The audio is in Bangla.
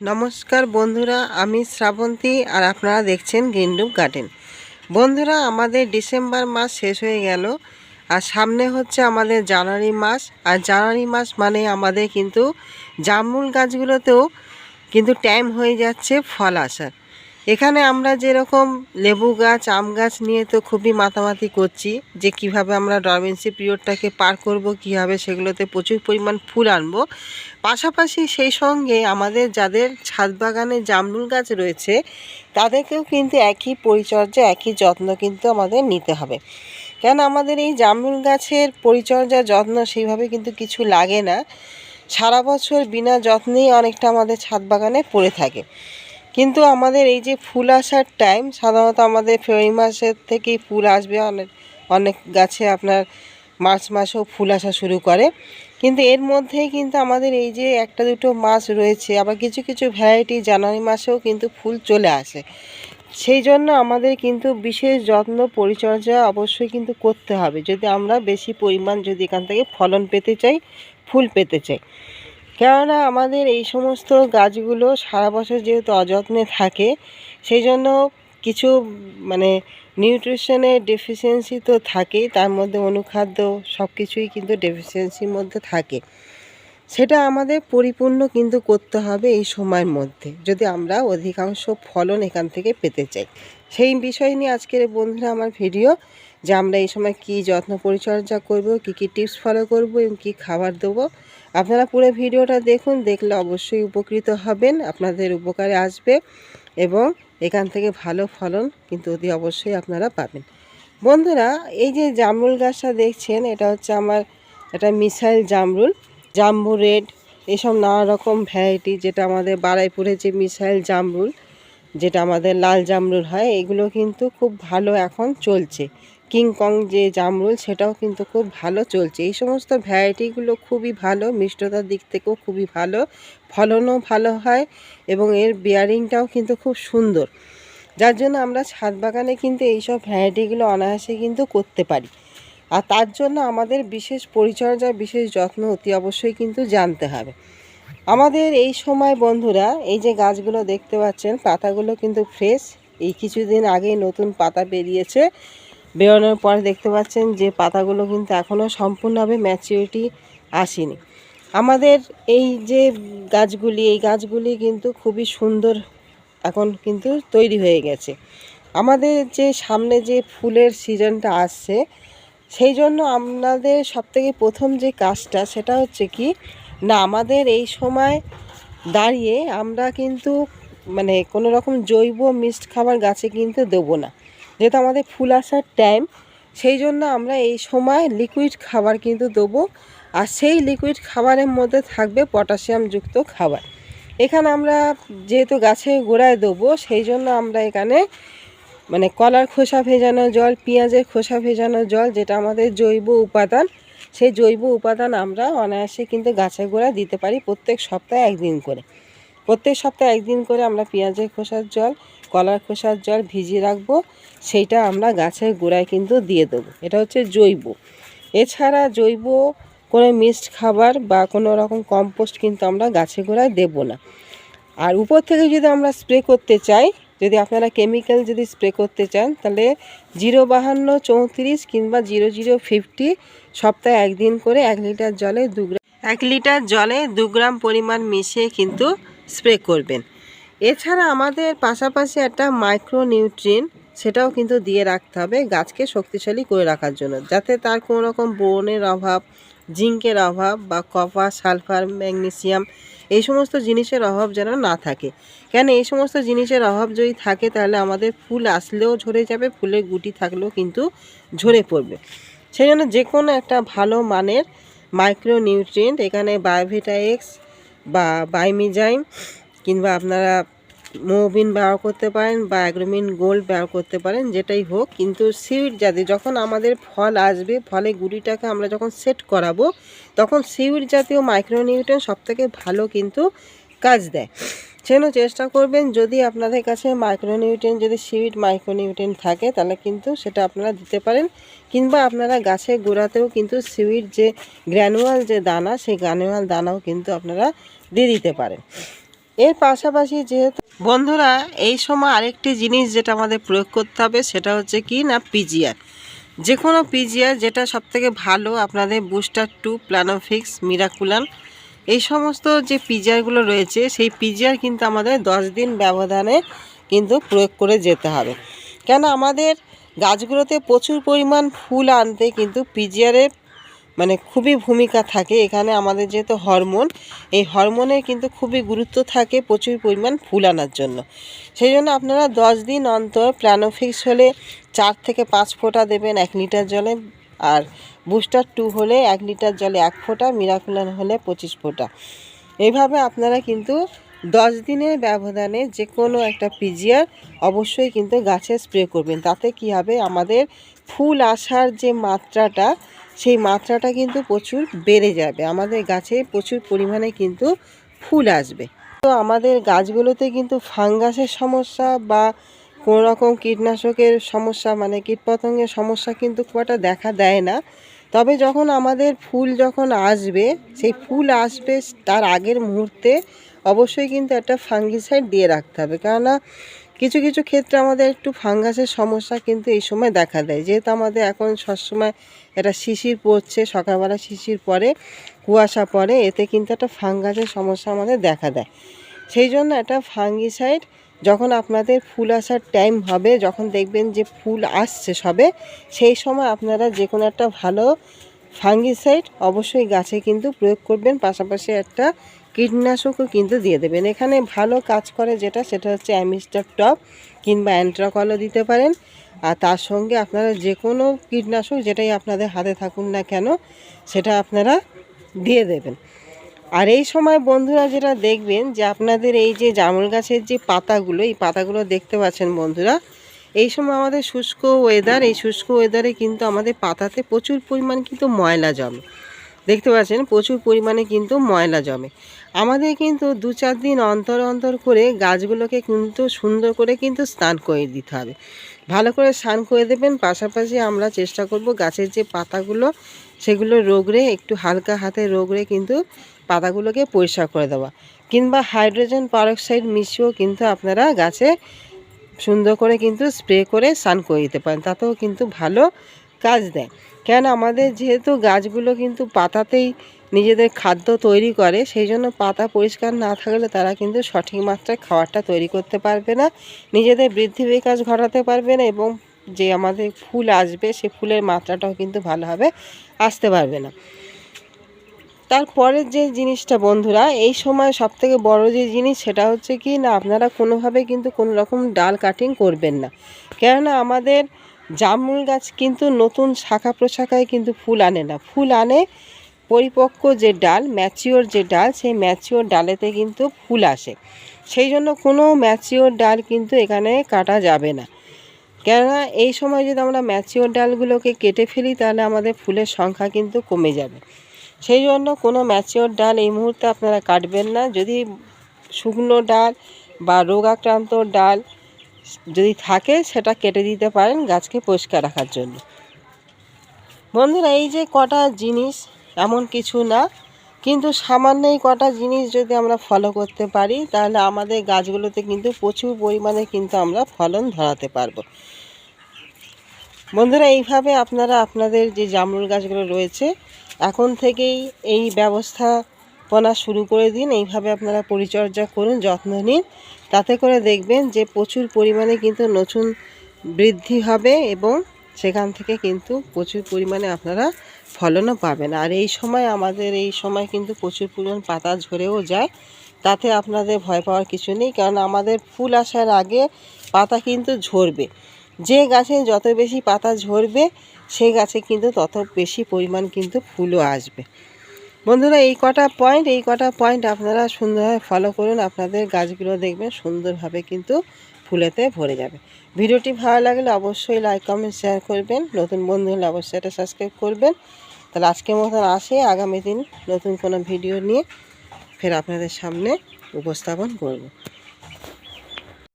নমস্কার বন্ধুরা, আমি শ্রাবন্তী আর আপনারা দেখছেন গ্রিনরুম গার্ডেন। বন্ধুরা, আমাদের ডিসেম্বর মাস শেষ হয়ে গেল আর সামনে হচ্ছে আমাদের জানুয়ারি মাস। আর জানুয়ারি মাস মানে আমাদের কিন্তু জামরুল গাছগুলোতেও কিন্তু টাইম হয়ে যাচ্ছে ফল আসার। এখানে আমরা যেরকম লেবু গাছ, আম গাছ নিয়ে তো খুবই মাতামাতি করছি যে কিভাবে আমরা ডরমেন্সি পিরিয়ডটাকে পার করব, কীভাবে সেগুলোতে প্রচুর পরিমাণ ফুল আনবো। পাশাপাশি সেই সঙ্গে আমাদের যাদের ছাদ বাগানে জামরুল গাছ রয়েছে তাদেরকেও কিন্তু একই পরিচর্যা, একই যত্ন কিন্তু আমাদের নিতে হবে। কেন আমাদের এই জামরুল গাছের পরিচর্যা, যত্ন সেইভাবে কিন্তু কিছু লাগে না। সারা বছর বিনা যত্নেই অনেকটা আমাদের ছাদ বাগানে পড়ে থাকে। কিন্তু আমাদের এই যে ফুল আসার টাইম, সাধারণত আমাদের ফেব্রুয়ারি মাসের থেকেই ফুল আসবে। অনেক অনেক গাছে আপনার মার্চ মাসেও ফুল আসা শুরু করে। কিন্তু এর মধ্যেই কিন্তু আমাদের এই যে একটা দুটো মাস রয়েছে, আবার কিছু কিছু ভ্যারাইটি জানুয়ারি মাসেও কিন্তু ফুল চলে আসে। সেই জন্য আমাদের কিন্তু বিশেষ যত্ন, পরিচর্যা অবশ্যই কিন্তু করতে হবে যদি আমরা বেশি পরিমাণ যদি এখান থেকে ফলন পেতে চাই, ফুল পেতে চাই। কেননা আমাদের এই সমস্ত গাছগুলো সারা বছর যেহেতু অযত্নে থাকে, সেই জন্য কিছু নিউট্রিশনের ডেফিসিয়েন্সি তো থাকেই, তার মধ্যে অনুখাদ্য সব কিছুই কিন্তু ডেফিসিয়েন্সির মধ্যে থাকে। সেটা আমাদের পরিপূর্ণ কিন্তু করতে হবে এই সময়ের মধ্যে যদি আমরা অধিকাংশ ফলন এখান থেকে পেতে চাই। সেই বিষয় নিয়ে আজকের বন্ধুরা আমার ভিডিও, যে আমরা এই সময় কী যত্ন পরিচর্যা করব, কী কী টিপস ফলো করব এবং কী খাবার দেবো। আপনারা পুরো ভিডিওটা দেখুন, দেখলে অবশ্যই উপকৃত হবেন, আপনাদের উপকারে আসবে এবং এখান থেকে ভালো ফলন কিন্তু অতি অবশ্যই আপনারা পাবেন। বন্ধুরা, এই যে জামরুল গাছটা দেখছেন, এটা হচ্ছে আমার একটা মিসাইল জামরুল, জাম্বু রেড, এসব নানা রকম ভ্যারাইটি, যেটা আমাদের বারাইপুরে যে মিসাইল জামরুল, যেটা আমাদের লাল জামরুল হয়, এগুলো কিন্তু খুব ভালো এখন চলছে। কিংকং যে জামরুল, সেটাও কিন্তু খুব ভালো চলছে। এই সমস্ত ভ্যারাইটিগুলো খুবই ভালো, মিষ্টতার দিক থেকেও খুবই ভালো, ফলনও ভালো হয় এবং এর বিয়ারিংটাও কিন্তু খুব সুন্দর। যার জন্য আমরা ছাদ বাগানে কিন্তু এইসব ভ্যারাইটিগুলো অনায়াসে কিন্তু করতে পারি। আর তার জন্য আমাদের বিশেষ পরিচর্যা, বিশেষ যত্ন অতি অবশ্যই কিন্তু জানতে হবে। আমাদের এই সময় বন্ধুরা, এই যে গাছগুলো দেখতে পাচ্ছেন, পাতাগুলো কিন্তু ফ্রেশ, এই কিছুদিন আগেই নতুন পাতা বেরিয়েছে। বেরোনোর পর দেখতে পাচ্ছেন যে পাতাগুলো কিন্তু এখনও সম্পূর্ণভাবে ম্যাচিউরিটি আসেনি। আমাদের এই যে গাছগুলি, এই গাছগুলি কিন্তু খুবই সুন্দর এখন কিন্তু তৈরি হয়ে গেছে। আমাদের যে সামনে যে ফুলের সিজনটা আসছে, সেই জন্য আমাদের সবথেকে প্রথম যে কাজটা সেটা হচ্ছে কি না, আমাদের এই সময় দাঁড়িয়ে আমরা কিন্তু কোনো রকম জৈব মিক্সড খাবার গাছে কিন্তু দেবো না, যেহেতু আমাদের ফুল আসার টাইম। সেই জন্য আমরা এই সময় লিকুইড খাবার কিন্তু দেবো, আর সেই লিকুইড খাবারের মধ্যে থাকবে পটাশিয়ামযুক্ত খাবার। এখানে আমরা যেহেতু গাছের গোড়ায় দেবো, সেই জন্য আমরা এখানে কলার খোসা ভেজানো জল, পেঁয়াজের খোসা ভেজানো জল, যেটা আমাদের জৈব উপাদান, সেই জৈব উপাদান আমরা অনায়াসে কিন্তু গাছের গোড়ায় দিতে পারি প্রত্যেক সপ্তাহে একদিন করে। প্রত্যেক সপ্তাহে একদিন করে আমরা পেঁয়াজের খোসার জল, কলার খোসার জল ভিজিয়ে রাখবো, সেইটা আমরা গাছের গোড়ায় কিন্তু দিয়ে দেবো। এটা হচ্ছে জৈব। এছাড়া জৈব কোনো মিক্সড খাবার বা কোনো রকম কম্পোস্ট কিন্তু আমরা গাছের গোড়ায় দেবো না। আর উপর থেকে যদি আমরা স্প্রে করতে চাই, যদি আপনারা কেমিক্যাল যদি স্প্রে করতে চান, তাহলে 05234 কিংবা 0050 সপ্তাহে একদিন করে 1 লিটার জলে 2 গ্রাম পরিমাণ মিশিয়ে কিন্তু স্প্রে করবেন। এছাড়া আমাদের পাশাপাশি একটা মাইক্রোনিউট্রিয়েন্ট, সেটাও কিন্তু দিয়ে রাখতে হবে গাছকে শক্তিশালী করে রাখার জন্য, যাতে তার কোনো রকম বোরনের অভাব, জিঙ্কের অভাব বা কপার, সালফার, ম্যাগনেসিয়াম এই সমস্ত জিনিসের অভাব যেন না থাকে। কেন এই সমস্ত জিনিসের অভাব যদি থাকে, তাহলে আমাদের ফুল আসলেও ঝরে যাবে, ফুলের গুটি থাকলেও কিন্তু ঝরে পড়বে। সেই জন্য যে কোনো একটা ভালো মানের মাইক্রোনিউট্রিয়েন্ট, এখানে বায়োভিটা এক্স বা বাইমিজাইম কিংবা আপনারা মোবিন ব্যবহার করতে পারেন বা অ্যাগ্রোমিন গোল্ড ব্যবহার করতে পারেন, যেটাই হোক। কিন্তু সিউইড জাতীয়, যখন আমাদের ফল আসবে, ফলে গুটিটাকে আমরা যখন সেট করাবো, তখন সিউইড জাতীয় মাইক্রোনিউট্রিয়েন্ট সবথেকে ভালো কিন্তু কাজ দেয়। সেজন্য চেষ্টা করবেন, যদি আপনাদের কাছে মাইক্রোনিউট্রিয়েন্ট, যদি সিউইড মাইক্রোনিউট্রিয়েন্ট থাকে, তাহলে কিন্তু সেটা আপনারা দিতে পারেন। কিংবা আপনারা গাছের গোড়াতেও কিন্তু সিউইড যে গ্র্যানুয়াল যে দানা, সেই গ্র্যানুয়াল দানাও কিন্তু আপনারা দিয়ে দিতে পারেন। এর পাশাপাশি যেহেতু বন্ধুরা এই সময় আরেকটি জিনিস যেটা আমাদের প্রয়োগ করতে হবে সেটা হচ্ছে কি না পিজিআর। যে কোনো পিজিআর যেটা সবথেকে ভালো আপনাদের বুস্টার 2, প্ল্যানোফিক্স, মিরাকুলান, এই সমস্ত যে পিজিআরগুলো রয়েছে সেই পিজিআর কিন্তু আমাদের 10 দিন ব্যবধানে কিন্তু প্রয়োগ করে যেতে হবে। কেন আমাদের গাছগুলোতে প্রচুর পরিমাণ ফুল আনতে কিন্তু পিজিআরের মানে খুবই ভূমিকা থাকে। এখানে আমাদের যেহেতু হরমোন, এই হরমোনের কিন্তু খুবই গুরুত্ব থাকে প্রচুর পরিমাণ ফুল আনার জন্য। সেই জন্য আপনারা 10 দিন অন্তর প্ল্যানোফিক্স হলে 4 থেকে 5 ফোঁটা দেবেন 1 লিটার জলে, আর বুস্টার 2 হলে 1 লিটার জলে 1 ফোঁটা, মিরাকুলান হলে 25 ফোঁটা। এইভাবে আপনারা কিন্তু 10 দিনের ব্যবধানে যে কোনো একটা পিজিআর অবশ্যই কিন্তু গাছে স্প্রে করবেন। তাতে কি হবে, আমাদের ফুল আসার যে মাত্রাটা সেই মাত্রাটা কিন্তু প্রচুর বেড়ে যাবে, আমাদের গাছে প্রচুর পরিমাণে কিন্তু ফুল আসবে। তো আমাদের গাছগুলোতে কিন্তু ফাঙ্গাসের সমস্যা বা কোনো রকম কীটনাশকের সমস্যা মানে কীটপতঙ্গের সমস্যা কিন্তু খুব একটা দেখা দেয় না। তবে যখন আমাদের ফুল যখন আসবে, সেই ফুল আসবে তার আগের মুহূর্তে অবশ্যই কিন্তু একটা ফাঙ্গিসাইড দিয়ে রাখতে হবে। কেননা কিছু কিছু ক্ষেত্রে আমাদের একটু ফাঙ্গাসের সমস্যা কিন্তু এই সময় দেখা দেয়। যেহেতু আমাদের এখন সবসময় এটা শিশির পড়ছে, সকালবেলা শিশির পরে, কুয়াশা পড়ে, এতে কিন্তু একটা ফাঙ্গাসের সমস্যা আমাদের দেখা দেয়। সেই জন্য একটা ফাঙ্গিসাইড যখন আপনাদের ফুল আসার টাইম হবে, যখন দেখবেন যে ফুল আসছে সবে, সেই সময় আপনারা যে কোনো একটা ভালো ফাঙ্গিসাইড অবশ্যই গাছে কিন্তু প্রয়োগ করবেন। পাশাপাশি একটা কীটনাশকও কিন্তু দিয়ে দেবেন। এখানে ভালো কাজ করে যেটা, সেটা হচ্ছে অ্যামিস্টার টপ কিংবা অ্যান্ট্রাকলও দিতে পারেন। আর তার সঙ্গে আপনারা যে কোনো কীটনাশক যেটাই আপনাদের হাতে থাকুন না কেন সেটা আপনারা দিয়ে দেবেন। আর এই সময় বন্ধুরা যেটা দেখবেন যে আপনাদের এই যে জামরুল গাছের যে পাতাগুলো, এই পাতাগুলো দেখতে পাচ্ছেন বন্ধুরা, এই সময় আমাদের শুষ্ক ওয়েদার, এই শুষ্ক ওয়েদারে কিন্তু আমাদের পাতাতে প্রচুর পরিমাণ কিন্তু ময়লা জমে। দেখতে পাচ্ছেন প্রচুর পরিমাণে কিন্তু ময়লা জমে। আমাদের কিন্তু 2-4 দিন অন্তর অন্তর করে গাছগুলোকে কিন্তু সুন্দর করে কিন্তু স্নান করে দিতে হবে। ভালো করে স্নান করে দেবেন। পাশাপাশি আমরা চেষ্টা করব গাছের যে পাতাগুলো সেগুলো রোগড়ে, একটু হালকা হাতে রোগড়ে কিন্তু পাতাগুলোকে পরিষ্কার করে দেওয়া, কিংবা হাইড্রোজেন পারক্সাইড মিশিয়েও কিন্তু আপনারা গাছে সুন্দর করে কিন্তু স্প্রে করে স্নান করে দিতে পারেন। তাতেও কিন্তু ভালো কাজ দেয়। কেন আমাদের যেহেতু গাছগুলো কিন্তু পাতাতেই নিজেদের খাদ্য তৈরি করে, সেই জন্য পাতা পরিষ্কার না থাকলে তারা কিন্তু সঠিক মাত্রায় খাবারটা তৈরি করতে পারবে না, নিজেদের বৃদ্ধি বিকাশ ঘটাতে পারবে না, এবং যে আমাদের ফুল আসবে সে ফুলের মাত্রাটাও কিন্তু ভালোভাবে আসতে পারবে না। তারপরের যে জিনিসটা বন্ধুরা, এই সময় সবথেকে বড় যে জিনিস সেটা হচ্ছে কি না, আপনারা কোনোভাবে কিন্তু কোনো রকম ডাল কাটিং করবেন না। কেননা আমাদের জামরুল গাছ কিন্তু নতুন শাখা প্রশাখায় কিন্তু ফুল আনে না, ফুল আনে পরিপক্ক যে ডাল, ম্যাচিওর যে ডাল, সেই ম্যাচিওর ডালেতে কিন্তু ফুল আসে। সেই জন্য কোনো ম্যাচিওর ডাল কিন্তু এখানে কাটা যাবে না। কেননা এই সময় যদি আমরা ম্যাচিওর ডালগুলোকে কেটে ফেলি তাহলে আমাদের ফুলের সংখ্যা কিন্তু কমে যাবে। সেই জন্য কোনো ম্যাচিওর ডাল এই মুহূর্তে আপনারা কাটবেন না। যদি শুকনো ডাল বা রোগাক্রান্ত ডাল যদি থাকে সেটা কেটে দিতে পারেন গাছকে পরিষ্কার রাখার জন্য। বন্ধুরা এই যে কটা জিনিস এমন কিছু না, কিন্তু সামান্য এই কটা জিনিস যদি আমরা ফলো করতে পারি তাহলে আমাদের গাছগুলোতে কিন্তু প্রচুর পরিমাণে কিন্তু আমরা ফলন ধরাতে পারবো। বন্ধুরা এইভাবে আপনারা আপনাদের যে জামরুল গাছগুলো রয়েছে এখন থেকেই এই ব্যবস্থাপনা শুরু করে দিন। এইভাবে আপনারা পরিচর্যা করুন, যত্ন নিন, তাতে করে দেখবেন যে প্রচুর পরিমাণে কিন্তু নতুন বৃদ্ধি হবে এবং সেখান থেকে কিন্তু প্রচুর পরিমাণে আপনারা ফলনও পাবেন। আর এই সময় আমাদের এই সময় কিন্তু প্রচুর পরিমাণ পাতা ঝরেও যায়, তাতে আপনাদের ভয় পাওয়ার কিছু নেই, কারণ আমাদের ফুল আসার আগে পাতা কিন্তু ঝরবে। যে গাছে যত বেশি পাতা ঝরবে সেই গাছে কিন্তু তত বেশি পরিমাণ কিন্তু ফুলও আসবে। বন্ধুরা এই কটা পয়েন্ট আপনারা সুন্দরভাবে ফলো করুন, আপনাদের গাছগুলো দেখবেন সুন্দরভাবে কিন্তু ফুলেতে ভরে যাবে। ভিডিওটি ভালো লাগলে অবশ্যই লাইক কমেন্ট শেয়ার করবেন, নতুন বন্ধু হলে অবশ্যই এটা সাবস্ক্রাইব করবেন। তাহলে আজকের মতন আসে, আগামী দিন নতুন কোনো ভিডিও নিয়ে ফের আপনাদের সামনে উপস্থাপন করব।